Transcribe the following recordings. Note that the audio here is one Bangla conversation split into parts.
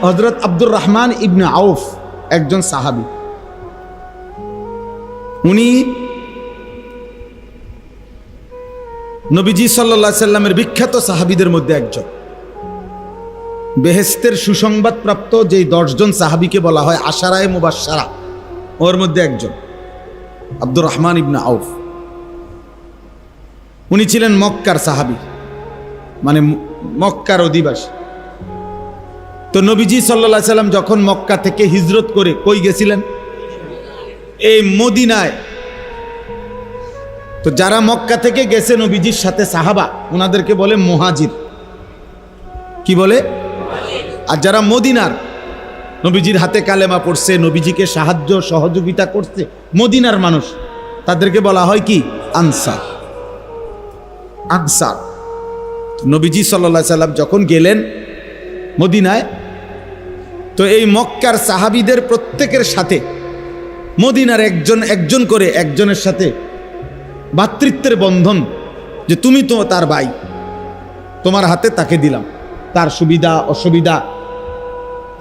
হযরত আব্দুর রহমান ইবনে আউফ একজন সাহাবী। উনি নবীজি সাল্লাল্লাহু আলাইহি সাল্লামের বিখ্যাত সাহাবীদের মধ্যে একজন। বেহেশতের সুসংবাদ প্রাপ্ত যেই 10 জন সাহাবীকে বলা হয় আশারায়ে মুবাশশারা, ওর মধ্যে একজন আব্দুর রহমান ইবনে আউফ। উনি ছিলেন মক্কার সাহাবী, মানে মক্কার অধিবাসী। তো নবীজি সাল্লাল্লাহু আলাইহি সাল্লাম যখন মক্কা থেকে হিজরত করে কই গেছিলেন? এই মদিনায়। তো যারা মক্কা থেকে গেছে নবীজির সাথে সাহাবা, ওনাদেরকে বলে মুহাজির। কি বলে? আর যারা মদিনার নবীজির হাতে কালেমা পড়ছে, নবীজিকে সাহায্য সহযোগিতা করছে, মদিনার মানুষ, তাদেরকে বলা হয় কি? আনসার। আনসার। নবীজি সাল্লাল্লাহু আলাইহি সাল্লাম যখন গেলেন মদিনায়, তো এই মক্কার সাহাবীদের প্রত্যেকের সাথে মদিনার একজন করে একজনের সাথে ভ্রাতৃত্বের বন্ধন, যে তুমি তো তার ভাই, তোমার হাতে তাকে দিলাম, তার সুবিধা অসুবিধা,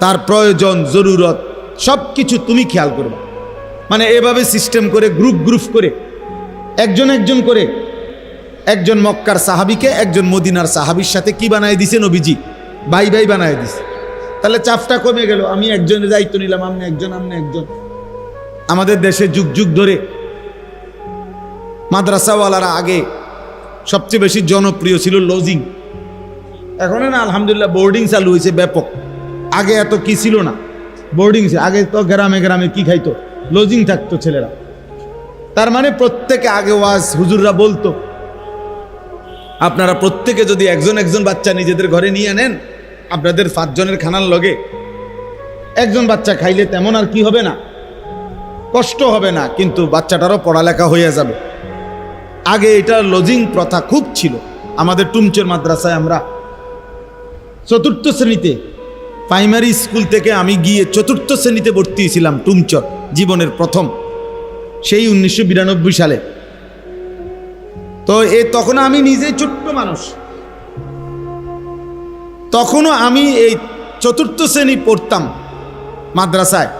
তার প্রয়োজন জরুরত সব কিছু তুমি খেয়াল করবে। মানে এভাবে সিস্টেম করে গ্রুপ করে একজন করে একজন মক্কার সাহাবীকে একজন মদিনার সাহাবীর সাথে কি বানায় দিছে নবীজি? ভাই বানায় দিছে। তাহলে চাপটা কমে গেল। আমি একজনের দায়িত্ব নিলাম, আপনি একজন। আমাদের দেশে যুগ ধরে মাদ্রাসাওয়ালারা আগে সবচেয়ে বেশি জনপ্রিয় ছিল লজিং। এখন না আলহামদুলিল্লাহ বোর্ডিং চালু হয়েছে ব্যাপক। আগে এত কি ছিল না, বোর্ডিং ছিল। আগে তো গ্রামে কি খাইতো? লজিং থাকতো ছেলেরা। তার মানে প্রত্যেকে আগে ওয়াজ হুজুররা বলতো, আপনারা প্রত্যেকে যদি একজন বাচ্চা নিজেদের ঘরে নিয়ে নেন, আপনাদের 5 জনের খানার লগে একজন বাচ্চা খাইলে তেমন আর কি হবে না, কষ্ট হবে না, কিন্তু বাচ্চাটারও পড়ালেখা হয়ে যাবে। আগে এটা লজিং প্রথা খুব ছিল। আমাদের টুমচর মাদ্রাসায় আমরা 4র্থ শ্রেণীতে, প্রাইমারি স্কুল থেকে আমি গিয়ে 4র্থ শ্রেণীতে ভর্তি হয়েছিলাম টুমচর, জীবনের প্রথম, সেই 1992 সালে। তো তখন আমি নিজেই ছোট্ট মানুষ, তখনও আমি এই 4র্থ শ্রেণী পড়তাম মাদ্রাসায়,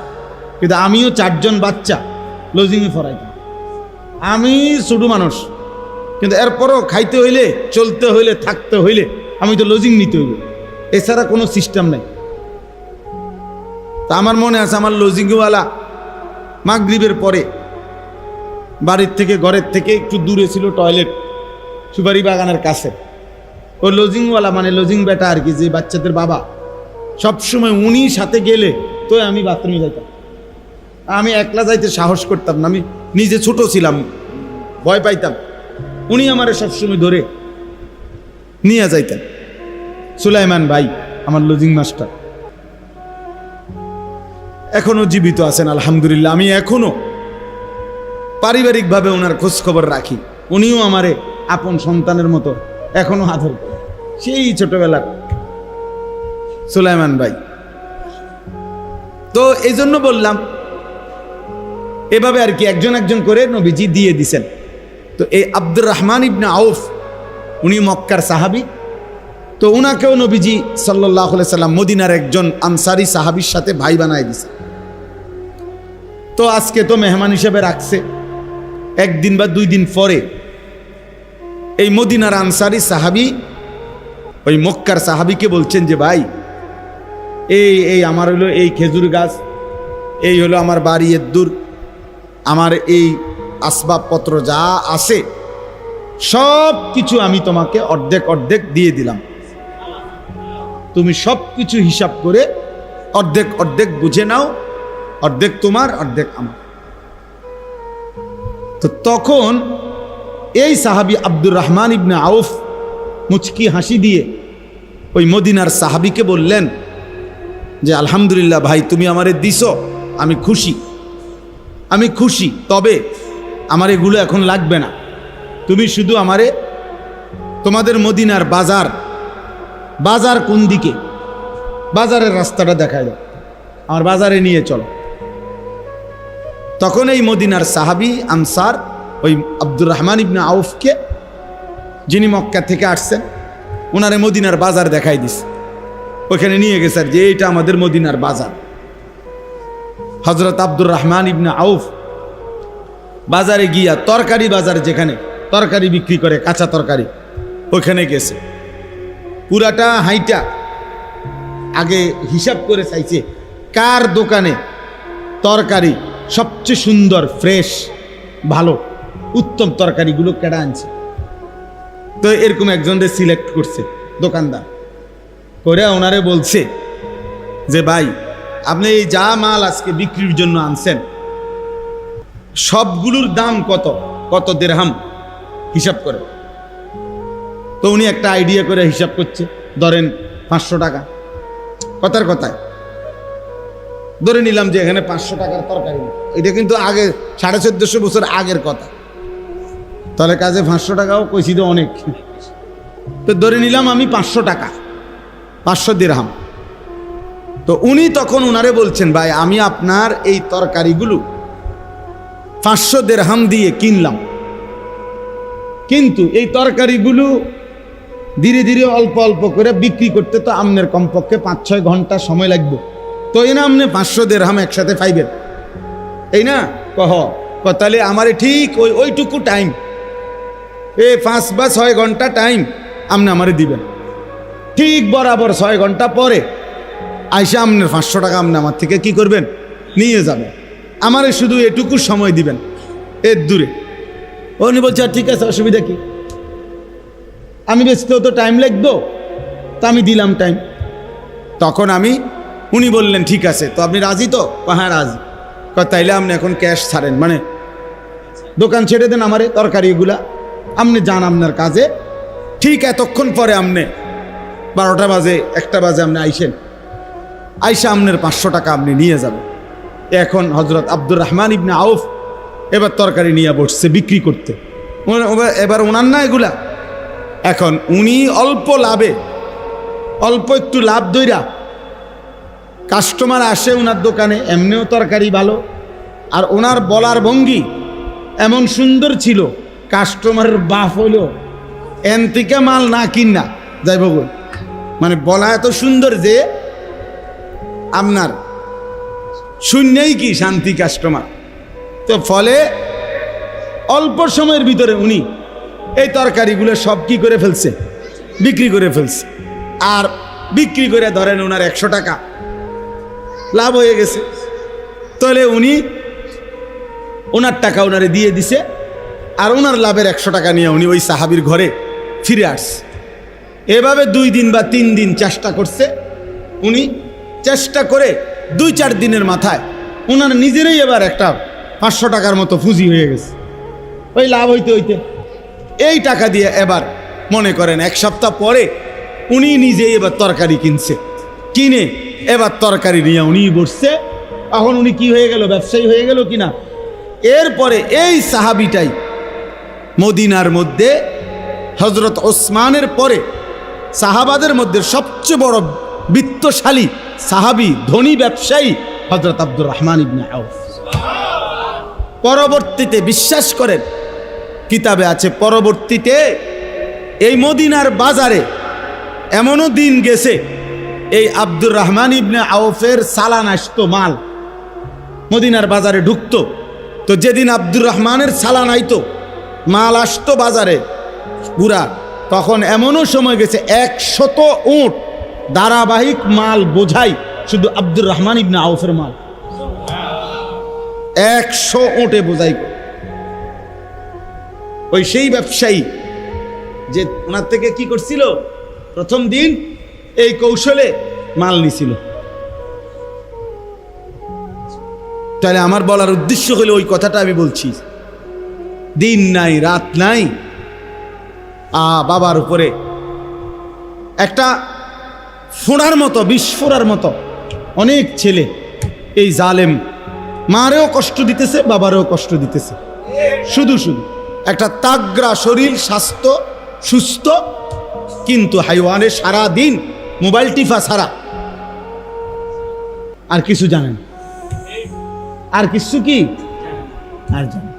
কিন্তু আমিও 4 জন বাচ্চা লজিংয়ে পড়াইতাম। আমি ছোট মানুষ, কিন্তু এরপরও খাইতে হইলে, চলতে হইলে, থাকতে হইলে আমি তো লজিং নিতে হইল, এছাড়া কোনো সিস্টেম নেই। তা আমার মনে আছে, আমার লজিংওয়ালা মাগরিবের পরে বাড়ির থেকে, ঘরের থেকে একটু দূরে ছিল টয়লেট, সুপারি বাগানের কাছে। ওই লজিংওয়ালা, মানে লজিং বেটা আর কি, যে বাচ্চাদের বাবা, সবসময় উনি সাথে গেলে তো আমি বাথরুমে যাইতাম। আমি একলা যাইতে সাহস করতাম না, আমি নিজে ছোট ছিলাম, ভয় পাইতাম। উনি আমারে সবসময় ধরে নিয়ে যাইতেন। সুলাইমান ভাই আমার লজিং মাস্টার এখনো জীবিত আছেন আলহামদুলিল্লাহ। আমি এখনো পারিবারিকভাবে ওনার খোঁজ খবর রাখি। উনিও আমারে আপন সন্তানের মতো এখনো আদর করে, সেই ছোটবেলার সুলাইমান ভাই। তো এই জন্য বললাম, এভাবে আর কি একজন করে নবীজি দিয়ে দিছেন। তো এই আব্দুর রহমান ইবনে আউফ, উনি মক্কার সাহাবী। তো উনাকেও নবীজি সাল্লাল্লাহু আলাইহি সাল্লাম মদিনার একজন আনসারি সাহাবীর সাথে ভাই বানায় দিছে। তো আজকে তো মেহমান হিসেবে রাখছে। 1 দিন বা 2 দিন পরে এই মদিনার আনসারি সাহাবী ওই মক্কার সাহাবীকে বলছেন যে, ভাই এই আমার হলো এই খেজুর গাছ, এই হলো আমার বাড়ি এদ্দুর, আমার এই আসবাবপত্র যা আছে সব কিছু আমি তোমাকে অর্ধেক দিয়ে দিলাম। তুমি সব কিছু হিসাব করে অর্ধেক বুঝে নাও, অর্ধেক তোমার, অর্ধেক আমার। তো তখন এই সাহাবী আব্দুর রহমান ইবনে আউফ মুচকি হাসি দিয়ে ওই মদিনার সাহাবীকে বললেন যে, আলহামদুলিল্লাহ ভাই, তুমি আমারে দিছো, আমি খুশি, তবে আমার এগুলো এখন লাগবে না। তুমি শুধু আমারে তোমাদের মদিনার বাজার কোন দিকে, বাজারের রাস্তাটা দেখায় দাও, আমার বাজারে নিয়ে চলো। তখন এই মদিনার সাহাবী আনসার ওই আব্দুর রহমান ইবনে আউফকে, যিনি মক্কা থেকে আসছেন, ওনারে মদিনার বাজার দেখাই দিছে। ওইখানে নিয়ে গেছে আর যে এইটা আমাদের মদিনার বাজার। হযরত আব্দুর রহমান ইবনে আউফ বাজারে গিয়া তরকারি বাজার, যেখানে তরকারি বিক্রি করে কাঁচা তরকারি, ওইখানে গেছে। পুরাটা হাইটা আগে হিসাব করে চাইছে কার দোকানে তরকারি সবচেয়ে সুন্দর, ফ্রেশ, ভালো, উত্তম তরকারিগুলো কেডা আনছে। তো এরকম একজনকে সিলেক্ট করছে দোকানদার করে, ওনারে বলছে যে ভাই আপনি এই যা মাল আজকে বিক্রির জন্য আনছেন সবগুলোর দাম কত, কত দিরহাম হিসাব করে। তো উনি একটা আইডিয়া করে হিসাব করছে, ধরেন 500 টাকা, কথার কথায় ধরে নিলাম যে এখানে 500 টাকার তরকারি। এটা কিন্তু আগে 1450 বছর আগের কথা, তাহলে কাজে 500 টাকাও কইছি তো অনেক। তো ধরে নিলাম আমি 500 টাকা, 500 দিরহাম। তো উনি তখন উনারে বলছেন ভাই আমি আপনার এই তরকারিগুলো 500 দিরহাম দিয়ে কিনলাম, কিন্তু এই তরকারিগুলো ধীরে ধীরে অল্প অল্প করে বিক্রি করতে তো আপনার কমপক্ষে 5-6 ঘন্টা সময় লাগবে। তো এই না আপনি 500 দিরহাম একসাথে পাইবেন, এই না তাহলে আমারে ঠিক ওইটুকু টাইম, 5 বা 6 ঘন্টা টাইম আপনি আমারে দিবেন। ঠিক বরাবর 6 ঘন্টা পরে আইসা আপনার 500 টাকা আপনি আমার থেকে কি করবেন, নিয়ে যাবেন। আমারে শুধু এটুকু সময় দিবেন, এর দূরে। উনি বলছে ঠিক আছে, অসুবিধা কি, আমি বেচতেও তো টাইম লাগতো, তা আমি দিলাম টাইম। তখন উনি বললেন ঠিক আছে, তো আপনি রাজি তো? হ্যাঁ রাজি। তাইলে আপনি এখন ক্যাশ ছাড়েন, মানে দোকান ছেড়ে দেন, আমারে তরকারিগুলা আপনি যান আপনার কাজে, ঠিক এতক্ষণ পরে আপনি 12টা বাজে 1টা বাজে আপনি আইসেন, আইসা আপনার 500 টাকা আপনি নিয়ে যাবেন। এখন হযরত আব্দুর রহমান ইবনে আউফ এবার তরকারি নিয়ে বসছে বিক্রি করতে। এবার ওনার না এগুলা, এখন উনি অল্প লাভে, অল্প একটু লাভ দইরা কাস্টমার আসে ওনার দোকানে, এমনিও তরকারি ভালো, আর ওনার বলার ভঙ্গি এমন সুন্দর ছিল, কাস্টমারের বাপ হইল এনতিকা মাল না কিনা যাইব, মানে বলা এত সুন্দর যে আপনার শূন্যই কি শান্তি কাস্টমার। তো ফলে অল্প সময়ের ভিতরে উনি এই তরকারিগুলো সব কি করে ফেলছে, বিক্রি করে ফেলছে। আর বিক্রি করে ধরেন ওনার 100 টাকা লাভ হয়ে গেছে। তাহলে উনি ওনার টাকা ওনারে দিয়ে দিছে, আর ওনার লাভের 100 টাকা নিয়ে উনি ওই সাহাবীর ঘরে ফিরে আসছে। এভাবে 2 দিন বা 3 দিন চেষ্টা করছে উনি। চেষ্টা করে 2-4 দিনের মাথায় ওনার নিজেরই এবার একটা 500 টাকার মতো পুঁজি হয়ে গেছে। ওই লাভ হইতে হইতে এই টাকা দিয়ে এবার মনে করেন 1 সপ্তাহ পরে উনি নিজেই এবার তরকারি কিনছে, কিনে এবার তরকারি নিয়ে উনি বসছে। এখন উনি কি হয়ে গেল, ব্যবসায়ী হয়ে গেল কিনা। এরপরে এই সাহাবিটাই মদিনার মধ্যে হযরত ওসমানের পরে সাহাবাদের মধ্যে সবচেয়ে বড় বিত্তশালী সাহাবী, ধনী ব্যবসায়ী হযরত আব্দুর রহমান ইবনে আউফ। পরবর্তীতে বিশ্বাস করেন, কিতাবে আছে পরবর্তীতে এই মদিনার বাজারে এমনও দিন গেছে এই আব্দুর রহমান ইবনে আউফের চালান আসতো, মাল মদিনার বাজারে ঢুকতো। তো যেদিন আব্দুর রহমানের চালান আইতো, মাল আসতো বাজারে পুরা, তখন এমনও সময় গেছে 100 উট ধারাবাহিক মাল বোঝাই শুধু আব্দুর রহমান ইবনে আউফের মাল, 100 উটে বোঝাই। ওই সেই ব্যবসায়ী যে ওনার থেকে কি করছিল, প্রথম দিন এই কৌশলে মাল নিছিল। তাহলে আমার বলার উদ্দেশ্য হলো ওই কথাটা আমি বলছি, দিন নাই রাত নাই, বাবার উপরে একটা ফোড়ার মতো, বিস্ফোরার মতো অনেক ছেলে এই জালেম মারেও কষ্ট দিতেছে, বাবারেও কষ্ট দিতেছে। শুধু শুধু একটা তাগড়া শরীর, স্বাস্থ্য সুস্থ, কিন্তু হাইওয়ানে সারা দিন মোবাইল টিফা ছাড়া আর কিছু জানেন, আর কিছু কি আর জানেন।